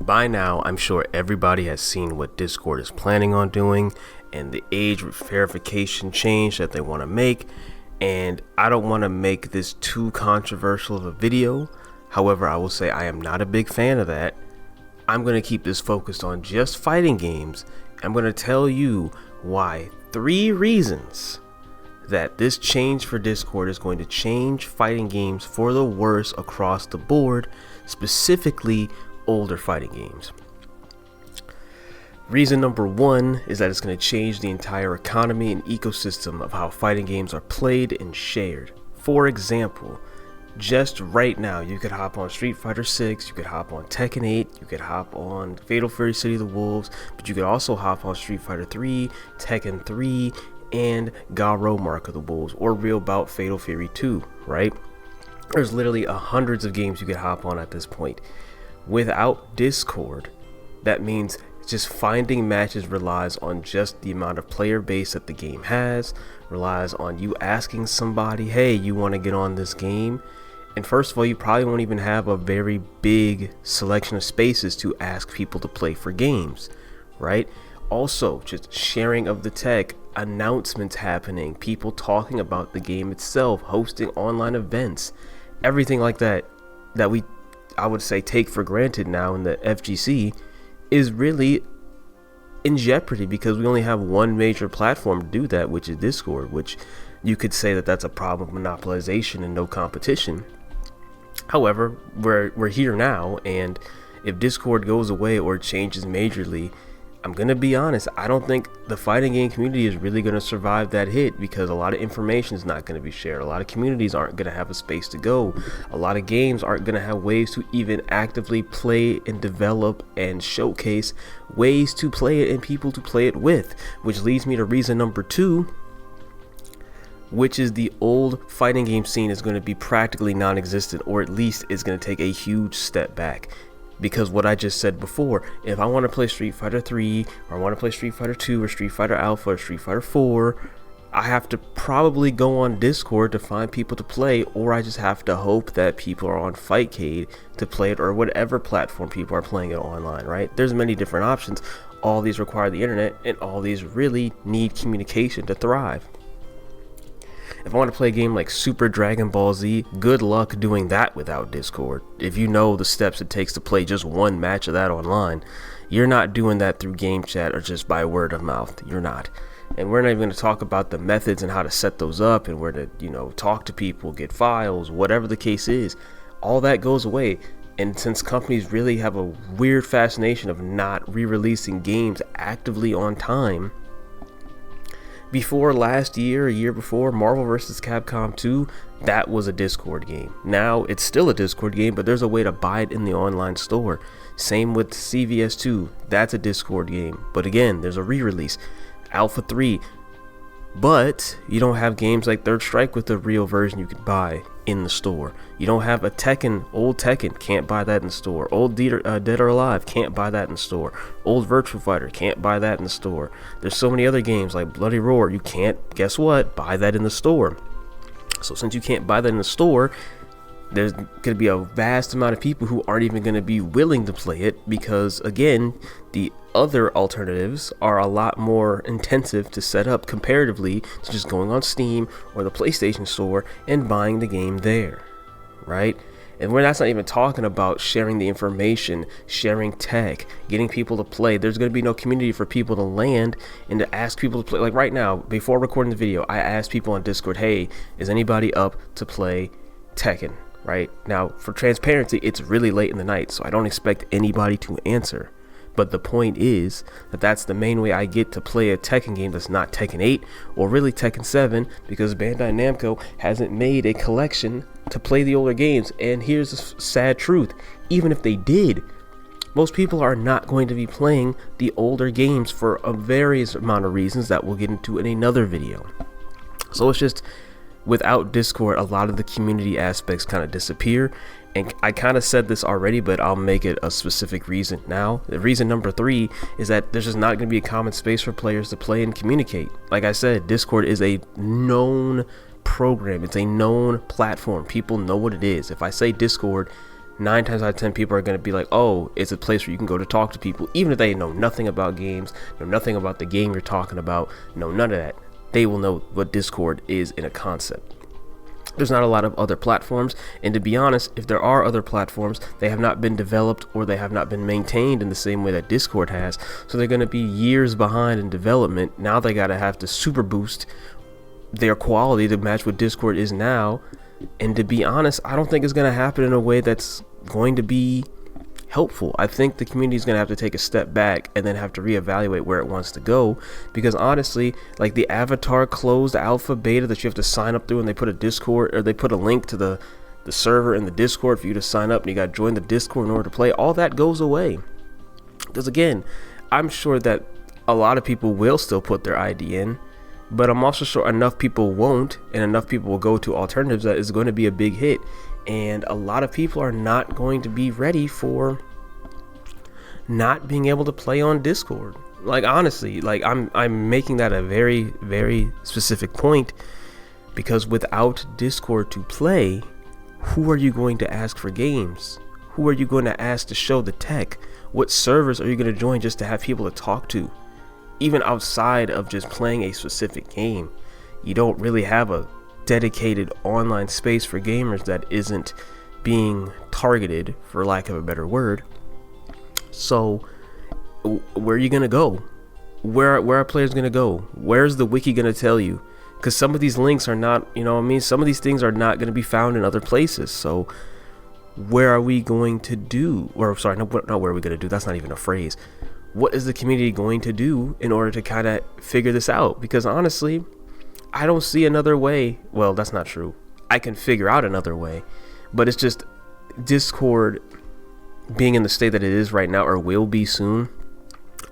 By now, I'm sure everybody has seen what Discord is planning on doing and the age verification change that they want to make. And I don't want to make this too controversial of a video. However, I will say I am not a big fan of that. I'm going to keep this focused on just fighting games. I'm going to tell you why 3 reasons that this change for Discord is going to change fighting games for the worse across the board, specifically older fighting games. Reason number 1 is that it's going to change the entire economy and ecosystem of how fighting games are played and shared. For example, just right now, you could hop on Street Fighter 6, you could hop on Tekken 8, you could hop on Fatal Fury City of the Wolves, but you could also hop on Street Fighter 3, Tekken 3, and Garo Mark of the Wolves, or Real Bout Fatal Fury 2, right? There's literally hundreds of games you could hop on at this point. Without Discord, that means just finding matches relies on just the amount of player base that the game has, relies on you asking somebody, hey, you want to get on this game? And first of all, you probably won't even have a very big selection of spaces to ask people to play for games, right? Also, just sharing of the tech, announcements happening, people talking about the game itself, hosting online events, everything like that I would say take for granted now in the FGC is really in jeopardy because we only have one major platform to do that, which is Discord, which you could say that that's a problem of monopolization and no competition. However, we're here now, and if Discord goes away or changes majorly, I'm gonna be honest, I don't think the fighting game community is really gonna survive that hit because a lot of information is not gonna be shared. A lot of communities aren't gonna have a space to go. A lot of games aren't gonna have ways to even actively play and develop and showcase ways to play it and people to play it with, which leads me to reason number 2, which is the old fighting game scene is going to be practically non-existent, or at least is going to take a huge step back. Because what I just said before, if I want to play Street Fighter 3, or I want to play Street Fighter 2, or Street Fighter Alpha, or Street Fighter 4, I have to probably go on Discord to find people to play, or I just have to hope that people are on Fightcade to play it, or whatever platform people are playing it online, right? There's many different options. All these require the internet, and all these really need communication to thrive. If I want to play a game like Super Dragon Ball Z, good luck doing that without Discord. If you know the steps it takes to play just one match of that online, you're not doing that through game chat or just by word of mouth. You're not. And we're not even going to talk about the methods and how to set those up and where to, talk to people, get files, whatever the case is. All that goes away. And since companies really have a weird fascination of not re-releasing games actively on time, before last year, a year before, Marvel vs. Capcom 2, that was a Discord game. Now, it's still a Discord game, but there's a way to buy it in the online store. Same with CVS 2, that's a Discord game. But again, there's a re-release. Alpha 3, but you don't have games like Third Strike with the real version you can buy in the store. You don't have a Tekken, old Tekken, can't buy that in the store. Old Dead or Alive, can't buy that in the store. Old Virtua Fighter, can't buy that in the store. There's so many other games like Bloody Roar, you can't, guess what, buy that in the store. So since you can't buy that in the store, there's going to be a vast amount of people who aren't even going to be willing to play it because, again, the other alternatives are a lot more intensive to set up comparatively to just going on Steam or the PlayStation Store and buying the game there, right? And that's not even talking about sharing the information, sharing tech, getting people to play. There's going to be no community for people to land and to ask people to play. Like right now, before recording the video, I asked people on Discord, hey, is anybody up to play Tekken? Right now, for transparency, it's really late in the night, so I don't expect anybody to answer. But the point is that that's the main way I get to play a Tekken game that's not Tekken 8 or really Tekken 7, because Bandai Namco hasn't made a collection to play the older games. And here's the sad truth, even if they did, most people are not going to be playing the older games for a various amount of reasons that we'll get into in another video. So it's just, without Discord, a lot of the community aspects kind of disappear. And I kind of said this already, but I'll make it a specific reason now. The reason number 3 is that there's just not going to be a common space for players to play and communicate. Like I said, Discord is a known program. It's a known platform. People know what it is. If I say Discord, 9 times out of 10 people are going to be like, oh, it's a place where you can go to talk to people, even if they know nothing about games, know nothing about the game you're talking about, know none of that. They will know what Discord is in a concept. There's not a lot of other platforms, and to be honest, if there are other platforms, they have not been developed or they have not been maintained in the same way that Discord has, so they're going to be years behind in development. Now they gotta have to super boost their quality to match what Discord is now, and to be honest, I don't think it's going to happen in a way that's going to be helpful. I think the community is going to have to take a step back and then have to reevaluate where it wants to go, because honestly, like the avatar closed alpha beta that you have to sign up through, and they put a Discord, or they put a link to the server in the Discord for you to sign up, and you got to join the Discord in order to play, all that goes away. Because again, I'm sure that a lot of people will still put their ID in, but I'm also sure enough people won't, and enough people will go to alternatives that is going to be a big hit. And a lot of people are not going to be ready for not being able to play on Discord. Like honestly, like I'm making that a very, very specific point, because without Discord to play, who are you going to ask for games? Who are you going to ask to show the tech? What servers are you going to join just to have people to talk to? Even outside of just playing a specific game, you don't really have a dedicated online space for gamers that isn't being targeted, for lack of a better word. So where are you gonna go? Where are players gonna go? Where's the wiki gonna tell you? Because some of these links are not, you know what I mean, some of these things are not going to be found in other places. So where are we going to do, or sorry, not where are we going to do, that's not even a phrase. What is the community going to do in order to kind of figure this out? Because honestly, I don't see another way. Well, that's not true. I can figure out another way, but it's just Discord being in the state that it is right now, or will be soon,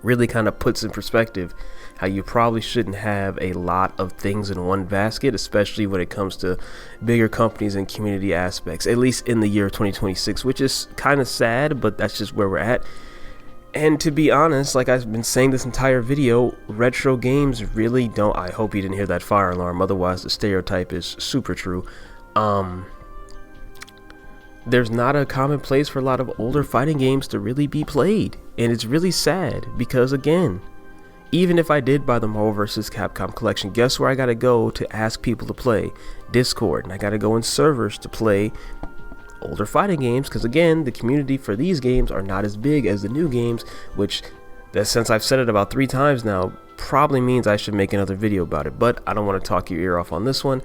really kind of puts in perspective how you probably shouldn't have a lot of things in one basket, especially when it comes to bigger companies and community aspects, at least in the year 2026, which is kind of sad, but that's just where we're at. And to be honest, like I've been saying this entire video, retro games really don't, I hope you didn't hear that fire alarm, otherwise the stereotype is super true. There's not a common place for a lot of older fighting games to really be played, and it's really sad, because again, even if I did buy the Marvel vs. Capcom collection, guess where I gotta go to ask people to play? Discord. And I gotta go in servers to play older fighting games, because again, the community for these games are not as big as the new games, which, since I've said it about 3 times now, probably means I should make another video about it, but I don't want to talk your ear off on this one.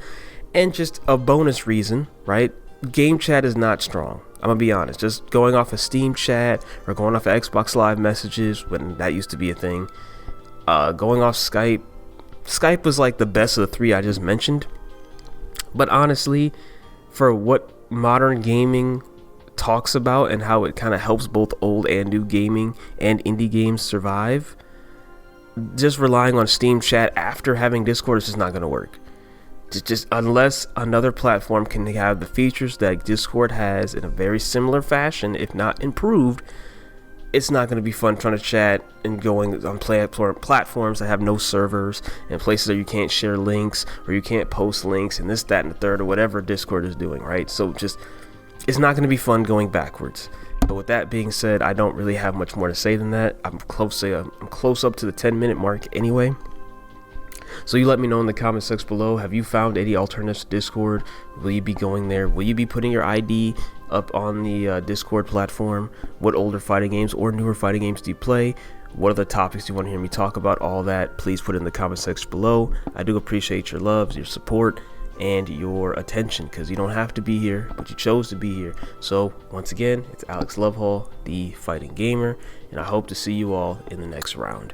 And just a bonus reason, right? Game chat is not strong. I'm gonna be honest, just going off of Steam chat or going off of Xbox Live messages, when that used to be a thing, going off Skype was like the best of the 3 I just mentioned. But honestly, for what modern gaming talks about and how it kind of helps both old and new gaming and indie games survive, just relying on Steam chat after having Discord is just not going to work. Just unless another platform can have the features that Discord has in a very similar fashion, if not improved, it's not going to be fun trying to chat and going on platforms that have no servers, and places that you can't share links or you can't post links and this, that, and the third, or whatever Discord is doing, right? So just, it's not going to be fun going backwards. But with that being said, I don't really have much more to say than that. I'm close up to the 10-minute mark anyway. So you let me know in the comment section below, have you found any alternatives to Discord? Will you be going there? Will you be putting your ID up on the Discord platform? What older fighting games or newer fighting games do you play? What are the topics you want to hear me talk about? All that, please put it in the comment section below. I do appreciate your love, your support, and your attention, because you don't have to be here, but you chose to be here. So once again, it's Alex Lovehall, the Fighting Gamer, and I hope to see you all in the next round.